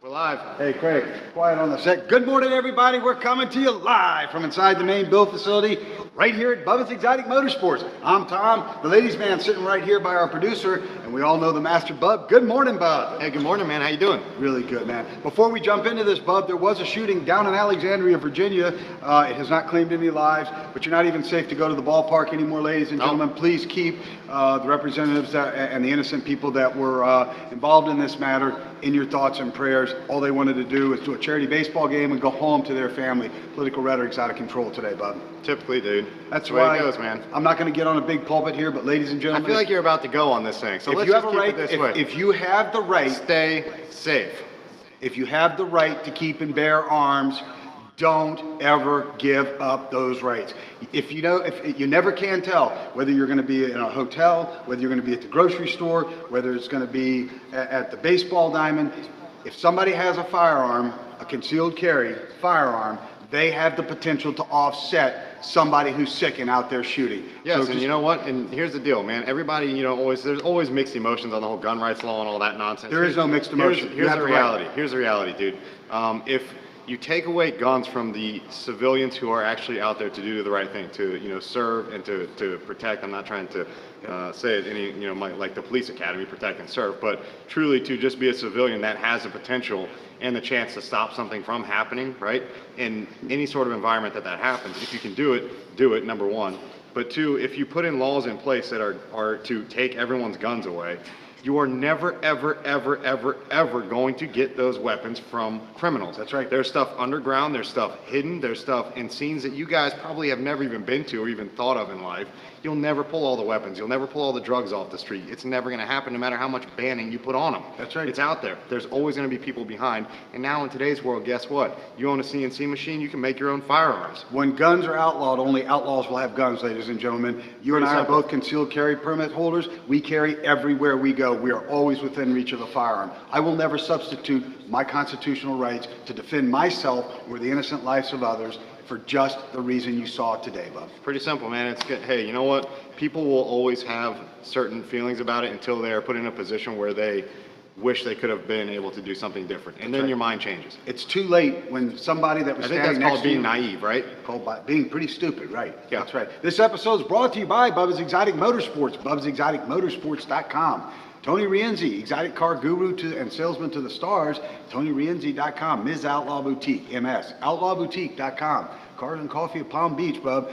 We're live. Hey, Craig, quiet on the set. Good morning, everybody. We're coming to you live from inside the main build facility right here at Bubba's Exotic Motorsports. I'm Tom, the ladies' man, sitting right here by our producer, and we all know the master, Bub. Good morning, Bub. Hey, good morning, man. How you doing? Really good, man. Before we jump into this, Bub, there was a shooting down in Alexandria, Virginia. It has not claimed any lives, but you're not even safe to go to the ballpark anymore, ladies and gentlemen. Please keep the representatives and the innocent people that were involved in this matter in your thoughts and prayers. All they wanted to do is do a charity baseball game and go home to their family. Political rhetoric's out of control today, Bub. Typically, dude. That's the way why it goes, man. I'm not going to get on a big pulpit here, but ladies and gentlemen, I feel like you're about to go on this thing, so let's just keep it this way. If you have the right, stay safe. If you have the right to keep and bear arms, don't ever give up those rights. If you never can tell whether you're going to be in a hotel, whether you're going to be at the grocery store, whether it's going to be at the baseball diamond. If somebody has a firearm, a concealed carry firearm, they have the potential to offset somebody who's sick and out there shooting. Yes, so and you know what? And here's the deal, man. Everybody, there's always mixed emotions on the whole gun rights law and all that nonsense. There is no mixed emotion. Here's the reality. Here's the reality, dude. If you take away guns from the civilians who are actually out there to do the right thing, to serve and to protect. I'm not trying to say it like the police academy, protect and serve, but truly to just be a civilian that has the potential and the chance to stop something from happening, right? In any sort of environment that happens, if you can do it, number one. But two, if you put in laws in place that are to take everyone's guns away, you are never, ever, ever, ever, ever going to get those weapons from criminals. That's right. There's stuff underground, there's stuff hidden, there's stuff in scenes that you guys probably have never even been to or even thought of in life. You'll never pull all the weapons. You'll never pull all the drugs off the street. It's never going to happen no matter how much banning you put on them. That's right. It's out there. There's always going to be people behind. And now in today's world, guess what? You own a CNC machine, you can make your own firearms. When guns are outlawed, only outlaws will have guns, ladies and gentlemen. You and I are both concealed carry permit holders. We carry everywhere we go. We are always within reach of a firearm. I will never substitute my constitutional rights to defend myself or the innocent lives of others for just the reason you saw today, Bub. Pretty simple, man. It's good. Hey, you know what? People will always have certain feelings about it until they are put in a position where they wish they could have been able to do something different. And then your mind changes. It's too late when somebody that was standing next to you... I think that's called being naive, right? Called being pretty stupid, right? Yeah. That's right. This episode is brought to you by Bubba's Exotic Motorsports, BubbasExoticMotorsports.com. Tony Rienzi, exotic car guru and salesman to the stars, TonyRienzi.com. Ms. Outlaw Boutique, MS. OutlawBoutique.com. Cars and Coffee at Palm Beach, Bub.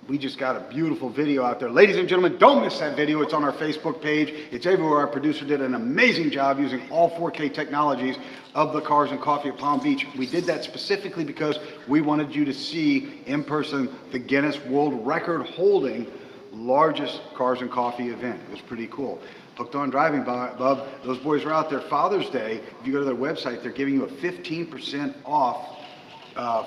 We just got a beautiful video out there. Ladies and gentlemen, don't miss that video. It's on our Facebook page. It's everywhere. Our producer did an amazing job using all 4K technologies of the Cars and Coffee at Palm Beach. We did that specifically because we wanted you to see in person the Guinness World Record holding largest Cars and Coffee event. It was pretty cool. Hooked on Driving, Bub. Those boys are out there. Father's Day, if you go to their website, they're giving you a 15% off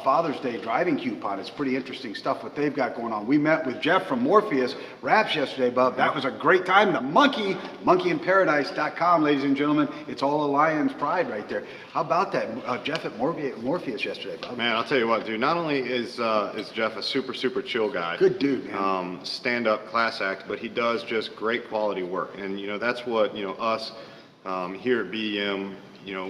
Father's Day driving coupon. It's pretty interesting stuff what they've got going on. We met with Jeff from Morpheus Wraps yesterday, Bub. That was a great time. The monkeyinparadise.com, ladies and gentlemen. It's all a lion's pride right there. How about that? Jeff at Morpheus yesterday, Bub. Man, I'll tell you what, dude. Not only is Jeff a super, super chill guy. Good dude, man. Stand-up class act, but he does just great quality work. And, that's what, us here at BEM,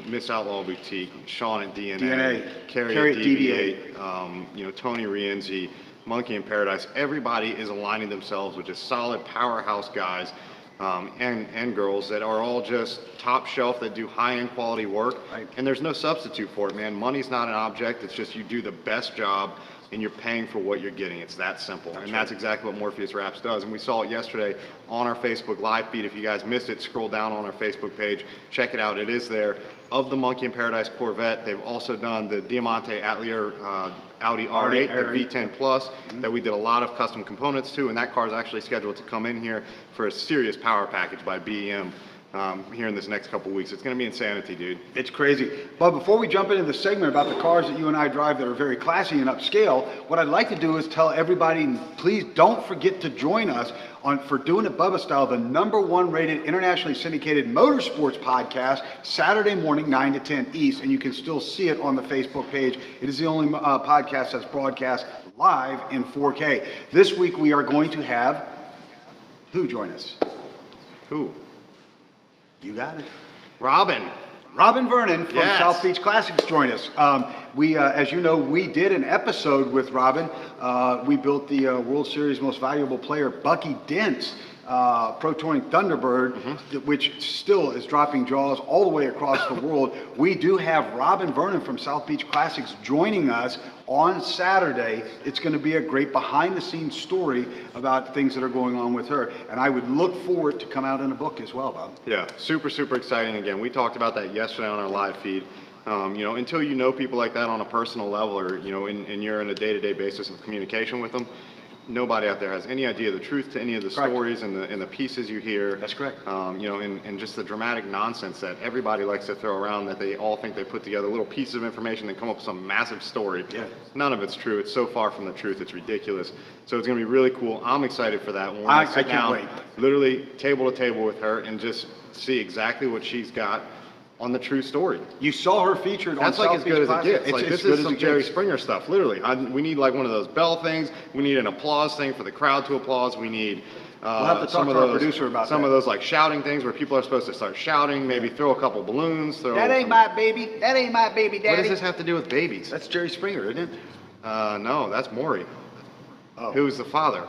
Miss Outlaw Boutique, Sean at DNA, Carrie at DV8, Tony Rienzi, Monkey in Paradise. Everybody is aligning themselves with just solid powerhouse guys and girls that are all just top shelf, that do high-end quality work. Right. And there's no substitute for it, man. Money's not an object. It's just you do the best job and you're paying for what you're getting. It's that simple. That's exactly what Morpheus Wraps does. And we saw it yesterday on our Facebook live feed. If you guys missed it, scroll down on our Facebook page. Check it out. It is there. Of the Monkey in Paradise Corvette, they've also done the Diamante Atelier Audi R8, the V10 Plus, that we did a lot of custom components to. And that car is actually scheduled to come in here for a serious power package by BEM. Here in this next couple weeks. It's going to be insanity, dude. It's crazy. But before we jump into the segment about the cars that you and I drive that are very classy and upscale, what I'd like to do is tell everybody, please don't forget to join us for Doing It Bubba Style, the #1 rated internationally syndicated motorsports podcast, Saturday morning, 9 to 10 East, and you can still see it on the Facebook page. It is the only podcast that's broadcast live in 4K. This week we are going to have, who join us? Who? You got it. Robin. Robin Vernon from Yes. South Beach Classics joined us. As you know, we did an episode with Robin. We built the World Series Most Valuable Player, Bucky Dent's Pro Touring Thunderbird, which still is dropping jaws all the way across the world. We do have Robin Vernon from South Beach Classics joining us on Saturday. It's going to be a great behind-the-scenes story about things that are going on with her, and I would look for it to come out in a book as well, Bob. Yeah, super, super exciting. Again, we talked about that yesterday on our live feed. Until you know people like that on a personal level, or and you're in a day-to-day basis of communication with them, nobody out there has any idea the truth to any of the Correct. stories and the pieces you hear. That's correct. And just the dramatic nonsense that everybody likes to throw around, that they all think they put together little pieces of information and come up with some massive story. Yeah. None of it's true. It's so far from the truth. It's ridiculous. So it's going to be really cool. I'm excited for that. When I sit can't down, wait. literally table to table with her and just see exactly what she's got on the true story. You saw her featured on That's like South as Beach good as it Classics. gets. Like It's this as good is as some it Jerry gets. Springer stuff, literally. We need like one of those bell things. We need an applause thing for the crowd to applause. We need have to talk some of to our those, producer about some that. of those like shouting things where people are supposed to start shouting, maybe throw a couple balloons. That ain't my baby. That ain't my baby, What daddy. does this have to do with babies? That's Jerry Springer, isn't it? No, that's Maury, Oh. who's the father.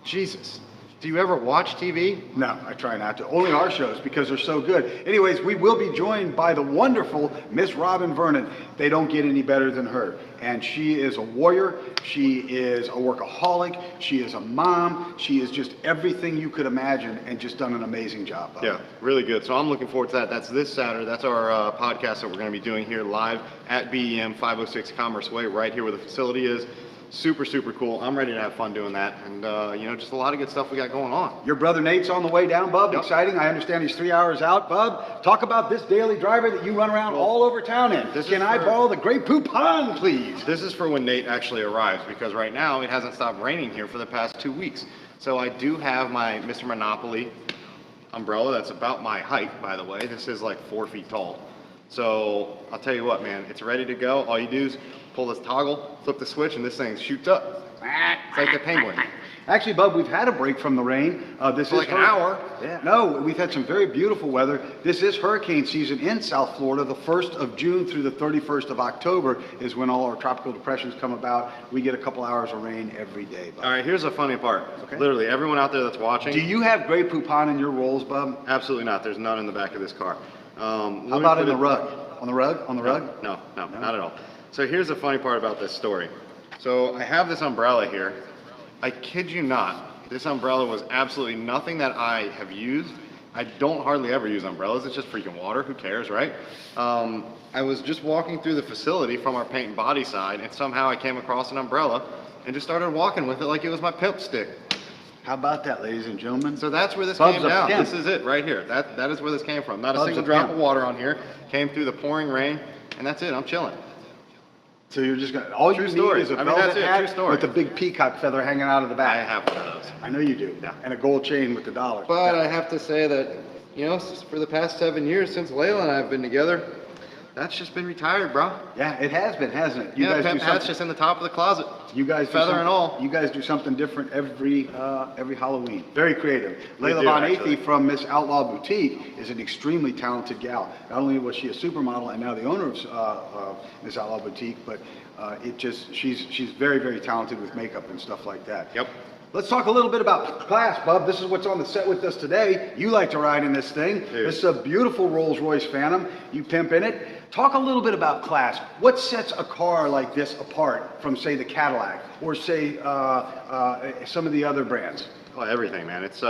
Jesus. Do you ever watch TV? No, I try not to. Only our shows because they're so good. Anyways, we will be joined by the wonderful Miss Robin Vernon. They don't get any better than her. And she is a warrior. She is a workaholic. She is a mom. She is just everything you could imagine and just done an amazing job. Bob. Yeah, really good. So I'm looking forward to that. That's this Saturday. That's our podcast that we're going to be doing here live at BEM 506 Commerce Way, right here where the facility is. Super, super cool. I'm ready to have fun doing that. And, just a lot of good stuff we got going on. Your brother Nate's on the way down, Bub. Yep. Exciting. I understand he's 3 hours out. Bub, talk about this daily driver that you run around all over town in. this Can is I for- borrow the Grey Poupon, please? This is for when Nate actually arrives, because right now it hasn't stopped raining here for the past 2 weeks. So I do have my Mr. Monopoly umbrella. That's about my height, by the way. This is like 4 feet tall. So I'll tell you what, man, it's ready to go. All you do is pull this toggle, flip the switch, and this thing shoots up. It's like the penguin. Actually, Bub, we've had a break from the rain. This For is like an hour. Yeah. No, we've had some very beautiful weather. This is hurricane season in South Florida. The 1st of June through the 31st of October is when all our tropical depressions come about. We get a couple hours of rain every day, Bub. All right, here's the funny part. Okay. Literally, everyone out there that's watching. Do you have Grey Poupon in your rolls, Bub? Absolutely not. There's none in the back of this car. How about in the rug? On the rug? On the rug? No, not at all. So here's the funny part about this story. So I have this umbrella here. I kid you not, this umbrella was absolutely nothing that I have used. I don't hardly ever use umbrellas. It's just freaking water. Who cares, right? I was just walking through the facility from our paint and body side, and somehow I came across an umbrella and just started walking with it like it was my pimp stick. How about that, ladies and gentlemen? So that's where this Bub's came a down. pimp. This is it right here. That is where this came from. Not a Bub's single a drop pimp. of water on here. Came through the pouring rain, and that's it. I'm chilling. So you're just gonna, all True you story. need is a I mean, that's velvet it, hat true story. with a big peacock feather hanging out of the I back. have one of those. I know you do. Yeah. And a gold chain with the dollar. But I have to say that, for the past 7 years since Layla and I have been together, that's just been retired, bro. Yeah, it has been, hasn't it? Yeah, pimp hat's just in the top of the closet. You guys do feather something- and all. You guys do something different every Halloween. Very creative. We Layla do, Von actually. Athey from Miss Outlaw Boutique is an extremely talented gal. Not only was she a supermodel and now the owner of Miss Outlaw Boutique, but she's very, very talented with makeup and stuff like that. Yep. Let's talk a little bit about class, Bub. This is what's on the set with us today. You like to ride in this thing. Dude. This is a beautiful Rolls-Royce Phantom. You pimp in it. Talk a little bit about class. What sets a car like this apart from, say, the Cadillac or, say, some of the other brands? Oh, everything, man. It's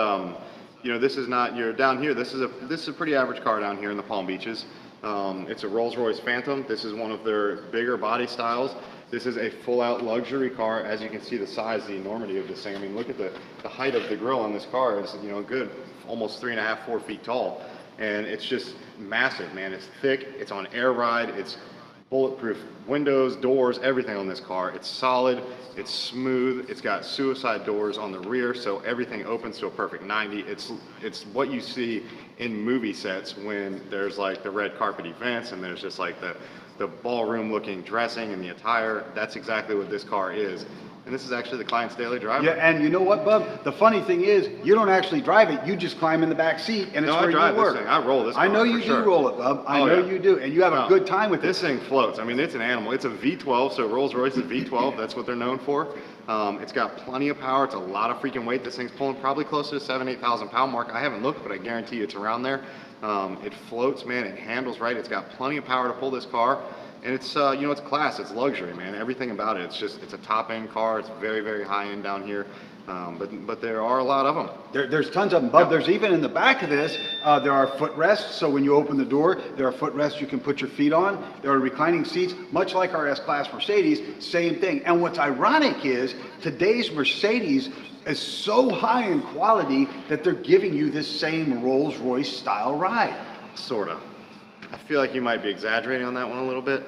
this is not, you're down here. This is a pretty average car down here in the Palm Beaches. It's a Rolls-Royce Phantom. This is one of their bigger body styles. This is a full-out luxury car. As you can see, the size, the enormity of this thing. I mean, look at the height of the grille on this car is, a good almost 3.5, 4 feet tall. And it's just massive, man. It's thick. It's on air ride. It's bulletproof windows, doors, everything on this car. It's solid. It's smooth. It's got suicide doors on the rear, so everything opens to a perfect 90. It's what you see in movie sets when there's like the red carpet events and there's just like the ballroom looking dressing and the attire. That's exactly what this car is. And this is actually the client's daily driver. Yeah, and you know what, Bub? The funny thing is, you don't actually drive it. You just climb in the back seat, and it's where you work. No, I drive this thing. I roll this car, I know you for sure. do roll it, Bub. I know you do, and you have a good time with this thing floats. I mean, it's an animal. It's a V12, so Rolls-Royce is V12. That's what they're known for. It's got plenty of power. It's a lot of freaking weight. This thing's pulling probably close to the 7,000-8,000 pound mark. I haven't looked, but I guarantee you it's around there. It floats, man. It handles right. It's got plenty of power to pull this car. And it's, you know, it's class, it's luxury, man. Everything about it, it's a top-end car. It's very, very high-end down here. But there are a lot of them. There's tons of them, Bub. There's even in the back of this, there are footrests. So when you open the door, there are footrests you can put your feet on. There are reclining seats, much like our S-Class Mercedes, same thing. And what's ironic is today's Mercedes is so high in quality that they're giving you this same Rolls-Royce style ride. Sort of. I feel like you might be exaggerating on that one a little bit.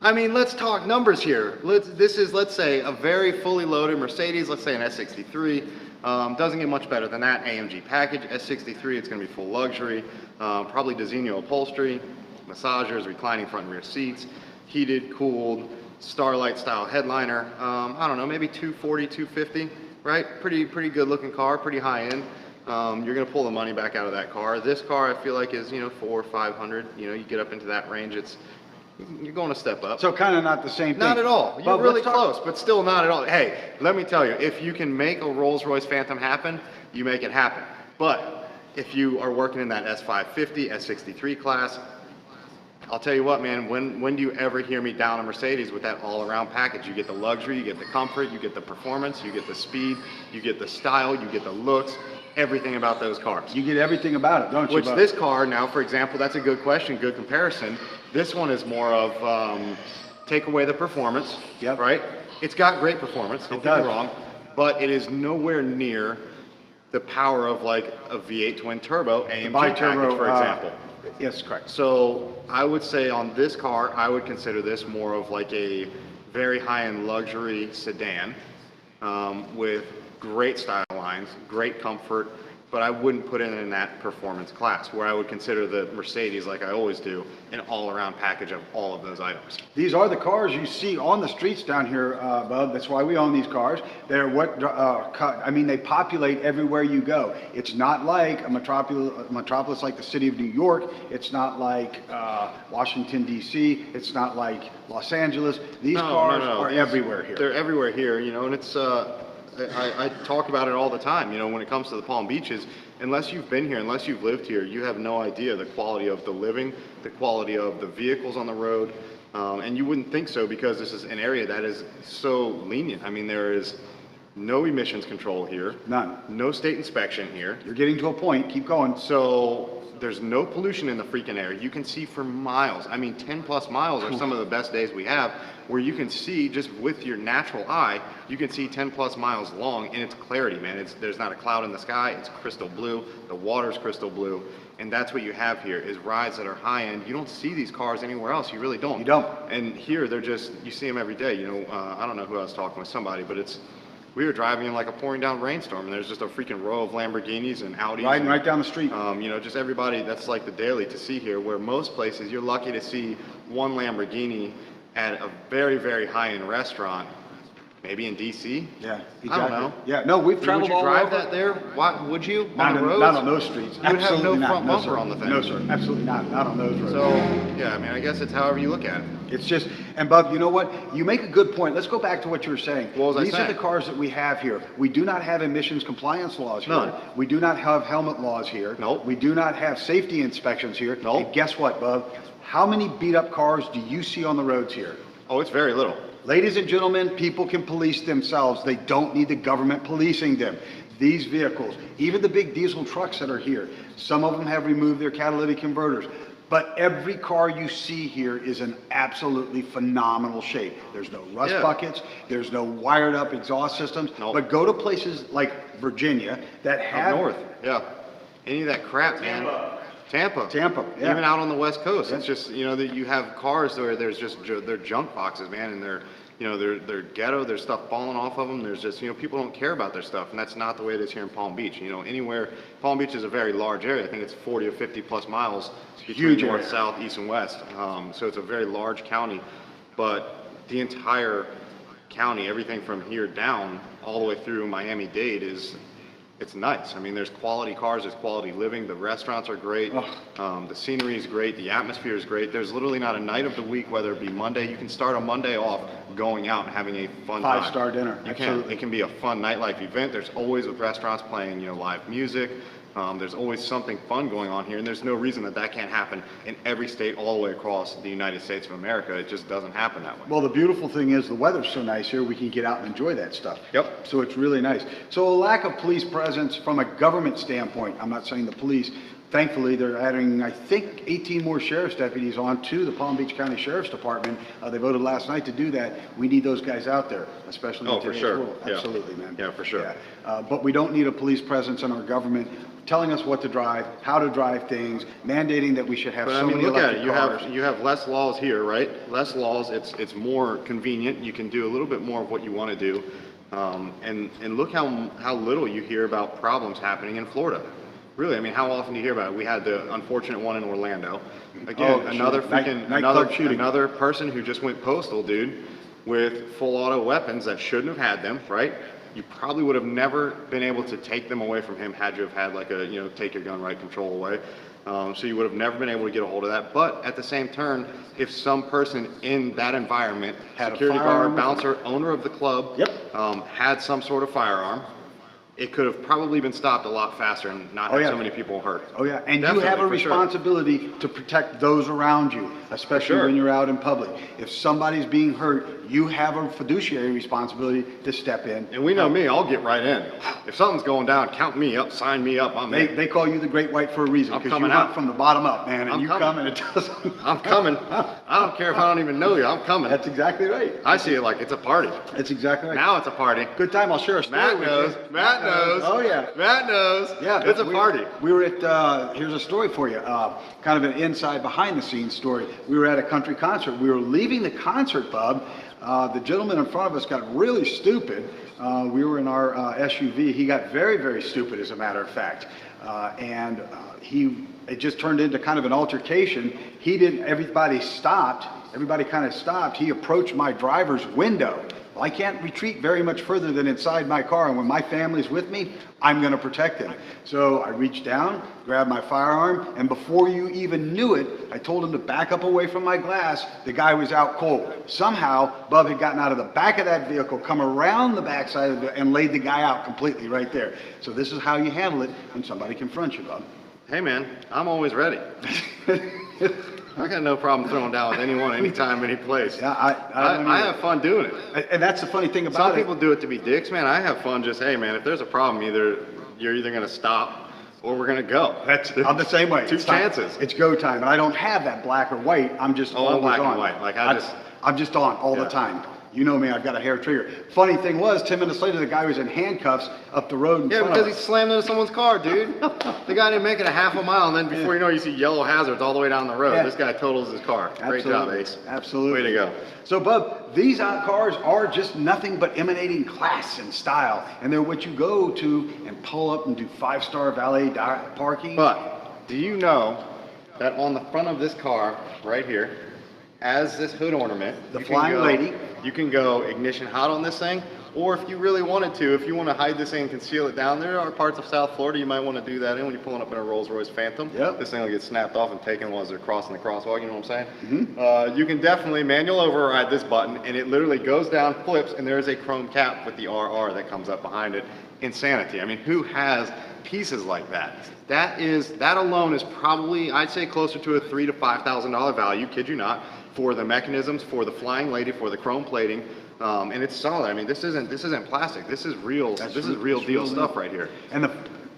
I mean, let's talk numbers here. This is, let's say, a very fully loaded Mercedes, let's say an S63. Doesn't get much better than that. AMG package, S63, it's going to be full luxury. Probably Designo upholstery, massagers, reclining front and rear seats, heated, cooled, Starlight style headliner. I don't know, maybe 240, 250, right? Pretty good looking car, pretty high end. You're going to pull the money back out of that car. This car, I feel like, is, you know, 400 or 500. You know, you get up into that range, you're going to step up. So kind of not the same thing. Not at all. You're really close, but still not at all. Hey, let me tell you, if you can make a Rolls-Royce Phantom happen, you make it happen. But if you are working in that S550, S63 class, I'll tell you what, man, when do you ever hear me down a Mercedes with that all-around package? You get the luxury, you get the comfort, you get the performance, you get the speed, you get the style, you get the looks, everything about those cars. You get everything about it, don't you? Which this car now, for example, that's a good question, good comparison. This one is more of take away the performance, right? It's got great performance, don't get me wrong, but it is nowhere near the power of like a V8 twin turbo AMG package, for example. Yes, correct. So I would say on this car, I would consider this more of like a very high-end luxury sedan with great style lines, great comfort, but I wouldn't put it in that performance class where I would consider the Mercedes, like I always do, an all-around package of all of those items. These are the cars you see on the streets down here, Bub. That's why we own these cars. They're what, I mean, they populate everywhere you go. It's not like a metropolis like the city of New York. It's not like Washington, D.C. It's not like Los Angeles. These cars are everywhere here. They're everywhere here, you know, and it's... I talk about it all the time, you know, when it comes to the Palm Beaches, unless you've been here, unless you've lived here, you have no idea the quality of the living, the quality of the vehicles on the road, and you wouldn't think so because this is an area that is so lenient. I mean, there is no emissions control here. None. No state inspection here. You're getting to a point. Keep going. So there's no pollution in the freaking air. You can see for miles. I mean, 10 plus miles are some of the best days we have where you can see just with your natural eye, you can see 10 plus miles long and it's clarity, man. There's not a cloud in the sky. It's crystal blue. The water's crystal blue. And that's what you have here is rides that are high end. You don't see these cars anywhere else. You really don't. You don't. And here they're just, you see them every day. You know, I don't know who I was talking with, somebody, but we were driving in like a pouring down rainstorm and there's just a freaking row of Lamborghinis and Audis. Riding right down the street. You know, just everybody, that's like the daily to see here, where most places you're lucky to see one Lamborghini at a very, very high-end restaurant, maybe in DC. Yeah, exactly. I don't know. Yeah, no, we've traveled all over. Would you drive that there? Why, would you? Not on those streets. You would have no Absolutely front not. bumper No, sir. on the thing. No, sir. Absolutely not. Not on those roads. So, yeah, I mean, I guess it's however you look at it. It's just, and Bub, you know what? You make a good point. Let's go back to what you were saying. What was I These saying? are the cars that we have here. We do not have emissions compliance laws here. None. We do not have helmet laws here. Nope. We do not have safety inspections here. Nope. And guess what, Bub? How many beat up cars do you see on the roads here? Oh, it's very little. Ladies and gentlemen, people can police themselves. They don't need the government policing them. These vehicles, even the big diesel trucks that are here, some of them have removed their catalytic converters. But every car you see here is in absolutely phenomenal shape. There's no rust buckets. There's no wired up exhaust systems. Nope. But go to places like Virginia that have... Up north, yeah. Any of that crap, man. Tampa, yeah. Even out on the West Coast, it's just, you know, that you have cars where there's just, they're junk boxes, man, and they're, you know, they're ghetto, there's stuff falling off of them, there's just, you know, people don't care about their stuff, and that's not the way it is here in Palm Beach. You know, anywhere, Palm Beach is a very large area, I think it's 40 or 50 plus miles between north, south, east, and west, so it's a very large county, but the entire county, everything from here down all the way through Miami-Dade it's nice. I mean, there's quality cars, there's quality living, the restaurants are great, the scenery is great, the atmosphere is great. There's literally not a night of the week, whether it be Monday, you can start a Monday off going out and having a fun time. 5-star dinner, absolutely. It can be a fun nightlife event. There's always with restaurants playing, live music. There's always something fun going on here, and there's no reason that can't happen in every state all the way across the United States of America. It just doesn't happen that way. Well, the beautiful thing is the weather's so nice here, we can get out and enjoy that stuff. Yep. So it's really nice. So a lack of police presence from a government standpoint, I'm not saying the police, thankfully, they're adding, I think, 18 more sheriff's deputies on to the Palm Beach County Sheriff's Department. They voted last night to do that. We need those guys out there, especially in today's world. Yeah. Absolutely, man. Yeah, for sure. Yeah. But we don't need a police presence in our government telling us what to drive, how to drive things, mandating that we should have so many electric cars. You have less laws here, right? Less laws. It's more convenient. You can do a little bit more of what you want to do. And look how little you hear about problems happening in Florida. Really, I mean, how often do you hear about it? We had the unfortunate one in Orlando. Again, another person who just went postal, dude, with full auto weapons that shouldn't have had them, right? You probably would have never been able to take them away from him had you have had like a, take your gun right control away. So you would have never been able to get a hold of that. But at the same turn, if some person in that environment, security guard, bouncer, owner of the club, had some sort of firearm, it could have probably been stopped a lot faster and not have so many people hurt. Oh yeah, and you have a responsibility to protect those around you, especially when you're out in public. If somebody's being hurt, you have a fiduciary responsibility to step in. And we know me, I'll get right in. If something's going down, count me up, sign me up, I'm in. They call you the Great White for a reason, because you hunt from the bottom up, man, and you come and it doesn't. I'm coming. I don't care if I don't even know you, I'm coming. That's exactly right. I see it like it's a party. That's exactly right. Now it's a party. Good time, I'll share a story with you. Matt knows. Oh yeah. Matt knows. Yeah. It's a party. We were at, here's a story for you, kind of an inside behind the scenes story. We were at a country concert. We were leaving the concert, Bub. The gentleman in front of us got really stupid. We were in our SUV. He got very, very stupid, as a matter of fact. It just turned into kind of an altercation. Everybody stopped. Everybody kind of stopped. He approached my driver's window. Well, I can't retreat very much further than inside my car, and when my family's with me, I'm going to protect them. So I reached down, grabbed my firearm, and before you even knew it, I told him to back up away from my glass. The guy was out cold. Somehow, Bub had gotten out of the back of that vehicle, come around the backside of it, and laid the guy out completely right there. So this is how you handle it when somebody confronts you, Bub. Hey man, I'm always ready. I got no problem throwing down with anyone, anytime, any place. Yeah, I have fun doing it. And that's the funny thing about Some people do it to be dicks, man. I have fun just, hey man, if there's a problem, you're either going to stop or we're going to go. I'm the same way. Two chances. It's go time. And I don't have that black or white. I'm just always black on. and white. Like I'm just on all the time. You know me, I've got a hair trigger. Funny thing was, 10 minutes later, the guy was in handcuffs up the road in front of us. Yeah, because he slammed into someone's car, dude. The guy didn't make it a half a mile, and then before you know it, you see yellow hazards all the way down the road. Yeah. This guy totals his car. Great job, Ace. Absolutely. Way to go. So, Bub, these cars are just nothing but emanating class and style, and they're what you go to and pull up and do 5-star valet parking. But do you know that on the front of this car, right here, as this hood ornament, the flying lady, you can go ignition hot on this thing, or if you really wanted to, if you want to hide this thing and conceal it down, there are parts of South Florida you might want to do that in when you're pulling up in a Rolls-Royce Phantom. Yep. This thing will get snapped off and taken while they're crossing the crosswalk, you know what I'm saying? Mm-hmm. You can definitely manual override this button, and it literally goes down, flips, and there is a chrome cap with the RR that comes up behind it. Insanity. I mean, who has pieces like that? That alone is probably, I'd say, closer to a $3,000 to $5,000 value, kid you not, for the mechanisms, for the flying lady, for the chrome plating, and it's solid. I mean, this isn't plastic. This is real. This is real deal stuff right here. And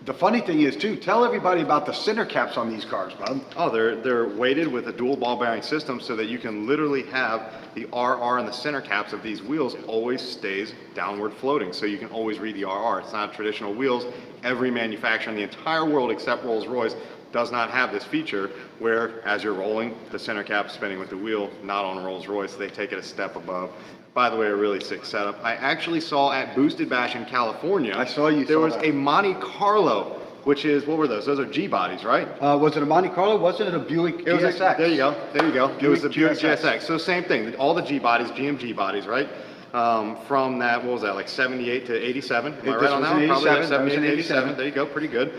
the funny thing is too, tell everybody about the center caps on these cars, Bub. Oh, they're weighted with a dual ball bearing system so that you can literally have the RR and the center caps of these wheels always stays downward floating, so you can always read the RR. It's not traditional wheels. Every manufacturer in the entire world except Rolls-Royce does not have this feature where, as you're rolling, the center cap spinning with the wheel, not on a Rolls-Royce. They take it a step above. By the way, a really sick setup. I actually saw at Boosted Bash in California, there was a Monte Carlo, which is, what were those? Those are G-bodies, right? Was it a Monte Carlo? Wasn't it a Buick GSX? There you go. It was the Buick GSX. So same thing. All the G-bodies, GMG bodies, right? from that, what was that, like 78 to 87? Am I This right on was that in one? Probably 87, like that was 78 in to 87. 87. There you go, pretty good.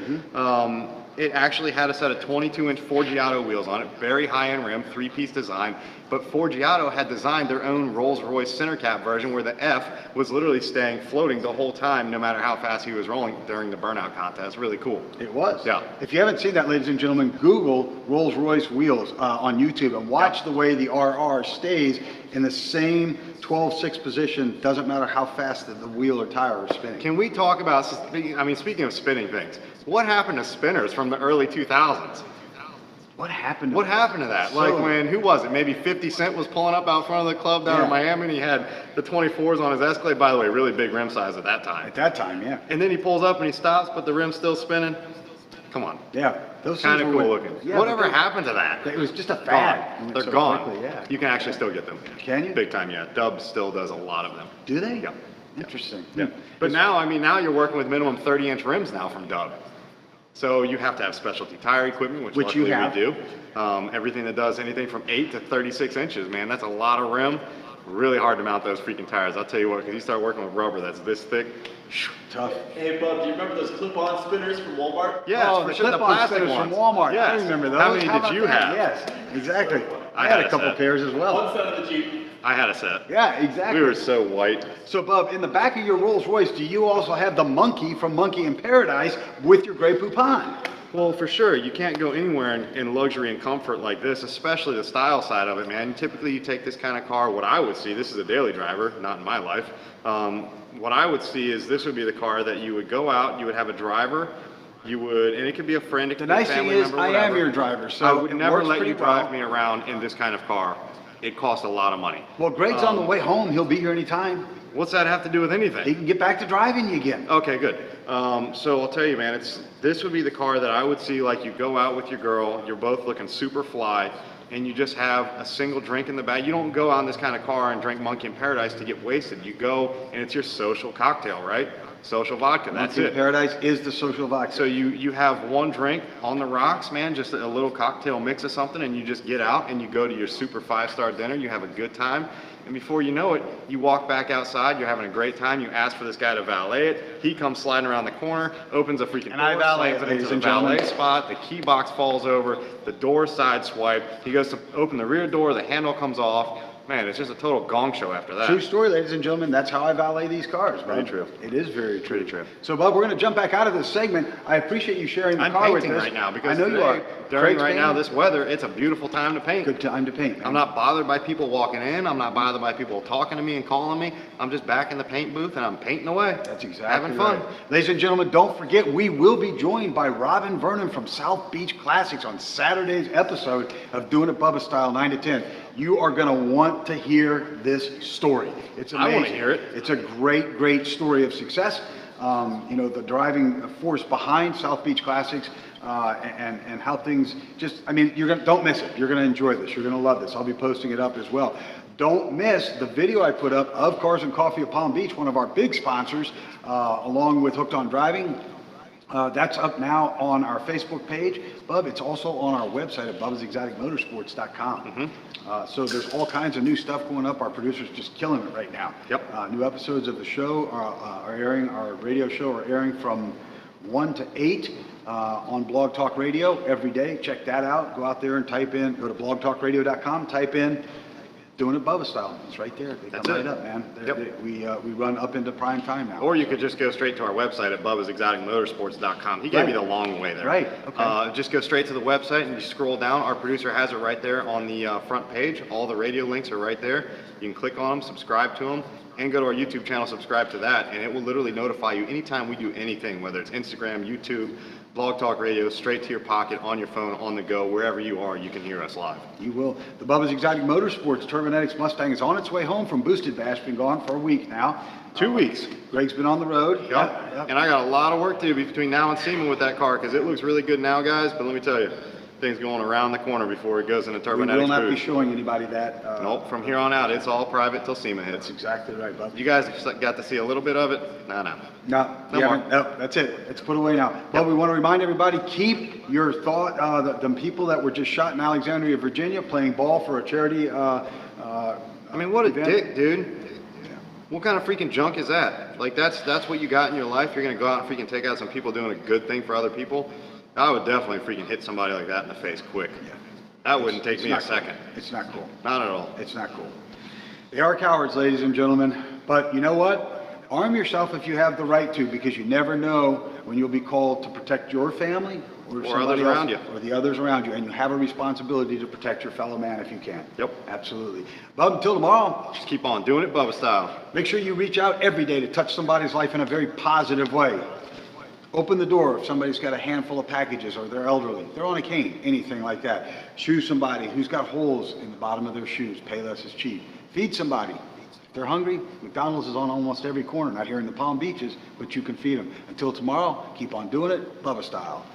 It actually had a set of 22-inch Forgiato wheels on it, very high-end rim, three-piece design. But Forgiato had designed their own Rolls-Royce center cap version where the F was literally staying floating the whole time, no matter how fast he was rolling during the burnout contest. Really cool. It was. Yeah. If you haven't seen that, ladies and gentlemen, Google Rolls-Royce wheels on YouTube and watch the way the RR stays in the same 12-6 position. Doesn't matter how fast the wheel or tire are spinning. Can we talk about, I mean, speaking of spinning things, what happened to spinners from the early 2000s? What happened to What happened to that? So- Like when, who was it? Maybe 50 Cent was pulling up out front of the club down in Miami, and he had the 24s on his Escalade. By the way, really big rim size at that time. At that time, yeah. And then he pulls up and he stops, but the rim's still spinning. Come on. Yeah. Those Kind of things were cool with- looking. Yeah, Whatever but happened to that? It was just a fad. Gone. It They're went so gone. quickly, yeah. You can actually still get them. Can you? Big time, yeah. Dub still does a lot of them. Do they? Yeah. Interesting. Yeah. But now, I mean, now you're working with minimum 30-inch rims now from Dub. So you have to have specialty tire equipment, which Which you luckily have. we do. Everything that does anything from 8 to 36 inches, man, that's a lot of rim. Really hard to mount those freaking tires. I'll tell you what, because you start working with rubber that's this thick. Tough. Hey, Bub, do you remember those clip-on spinners from Walmart? Yes, Oh, for the sure, the clip-on plastic spinners ones. from Walmart. Yes. I remember those. How many did about you that? have? Yes, exactly. I I had had a a couple set. pairs as well. One set of the Jeep. I had a set. Yeah, exactly. We were so white. So, Bub, in the back of your Rolls Royce, do you also have the monkey from Monkey in Paradise with your Grey Poupon? Well, for sure, you can't go anywhere in luxury and comfort like this, especially the style side of it, man. Typically, you take this kind of car, what I would see, this is a daily driver, not in my life. What I would see is this would be the car that you would go out, you would have a driver, you would, and it could be a friend, it The could be a nice thing family is, member, I am whatever. your driver, so I would it never works let you pretty drive well. me around in this kind of car. It costs a lot of money. Well, Greg's on the way home. He'll be here anytime. What's that have to do with anything? He can get back to driving you again. Okay, good. So I'll tell you, man, this would be the car that I would see, like you go out with your girl, you're both looking super fly, and you just have a single drink in the bag. You don't go out in this kind of car and drink Monkey in Paradise to get wasted. You go and it's your social cocktail, right? Social vodka, that's Monkey in it. Paradise is the social vodka. So you have one drink on the rocks, man, just a little cocktail mix of something, and you just get out and you go to your super 5-star dinner, you have a good time, and before you know it, you walk back outside, you're having a great time, you ask for this guy to valet it, he comes sliding around the corner, opens a freaking And I door, valet slams it, it into ladies the and gentlemen. valet spot, the key box falls over, the door side swipe, he goes to open the rear door, the handle comes off. Man, it's just a total gong show after that. True story, ladies and gentlemen. That's how I valet these cars, Very Bub. true. It is very true. Pretty true. So, Bub, we're going to jump back out of this segment. I appreciate you sharing the I'm car with painting us. right now because I know you today, are. during Craig's right now painting. this weather, it's a beautiful time to paint. Good time to paint, man. I'm not bothered by people walking in. I'm not bothered by people talking to me and calling me. I'm just back in the paint booth and I'm painting away. That's exactly having fun. right. Ladies and gentlemen, don't forget we will be joined by Robin Vernon from South Beach Classics on Saturday's episode of Doing It Bubba Style 9 to 10. You are going to want to hear this story. It's amazing. I wanna hear it. It's a great, great story of success. You know, the driving force behind South Beach Classics and how things just, I mean, don't miss it. You're going to enjoy this. You're going to love this. I'll be posting it up as well. Don't miss the video I put up of Cars and Coffee of Palm Beach, one of our big sponsors, along with Hooked on Driving. That's up now on our Facebook page. Bub, it's also on our website at bubbasexoticmotorsports.com. So there's all kinds of new stuff going up. Our producer's just killing it right now. Yep. New episodes of the show are airing, our radio show are airing from 1 to 8 on Blog Talk Radio every day. Check that out. Go out there and type in, go to blogtalkradio.com, type in Doing It Bubba Style. It's right there. They That's come it. right up, man. Yep. We run up into prime time now. Or you could just go straight to our website at bubbasexoticmotorsports.com. He gave me Right. the long way there. Right, okay. Just go straight to the website and you scroll down. Our producer has it right there on the front page. All the radio links are right there. You can click on them, subscribe to them, and go to our YouTube channel, subscribe to that, and it will literally notify you anytime we do anything, whether it's Instagram, YouTube, Blog Talk Radio, straight to your pocket, on your phone, on the go, wherever you are, you can hear us live. You will. The Bubba's Exotic Motorsports Turbonetics Mustang is on its way home from Boosted Bash. Been gone for a week now. 2 weeks. Greg's been on the road. Yep. And I got a lot of work to do between now and SEMA with that car because it looks really good now, guys. But let me tell you, things going around the corner before it goes into We will Turbonetics not be booth. showing anybody that. Nope, from here on out, it's all private till SEMA hits. That's exactly right, Bub. You guys got to see a little bit of it? No. No, No you more. haven't. No, that's it. It's put away now. But we want to remind everybody, keep your thought, the people that were just shot in Alexandria, Virginia, playing ball for a charity. I mean, what a event. dick, dude. What kind of freaking junk is that? Like that's what you got in your life? You're gonna go out and freaking take out some people doing a good thing for other people? I would definitely freaking hit somebody like that in the face quick. Yeah. That wouldn't take me a Cool. second. It's not cool. Not at all. It's not cool. They are cowards, ladies and gentlemen, but you know what? Arm yourself if you have the right to, because you never know when you'll be called to protect your family or somebody others around else, you. or the others around you, and you have a responsibility to protect your fellow man if you can. Yep. Absolutely. Bub, until tomorrow, Just keep on doing it Bubba style. make sure you reach out every day to touch somebody's life in a very positive way. Open the door if somebody's got a handful of packages or they're elderly, they're on a cane, anything like that. Shoe somebody who's got holes in the bottom of their shoes. Pay less is cheap. Feed somebody. If they're hungry, McDonald's is on almost every corner, not here in the Palm Beaches, but you can feed them. Until tomorrow, keep on doing it, Bubba style.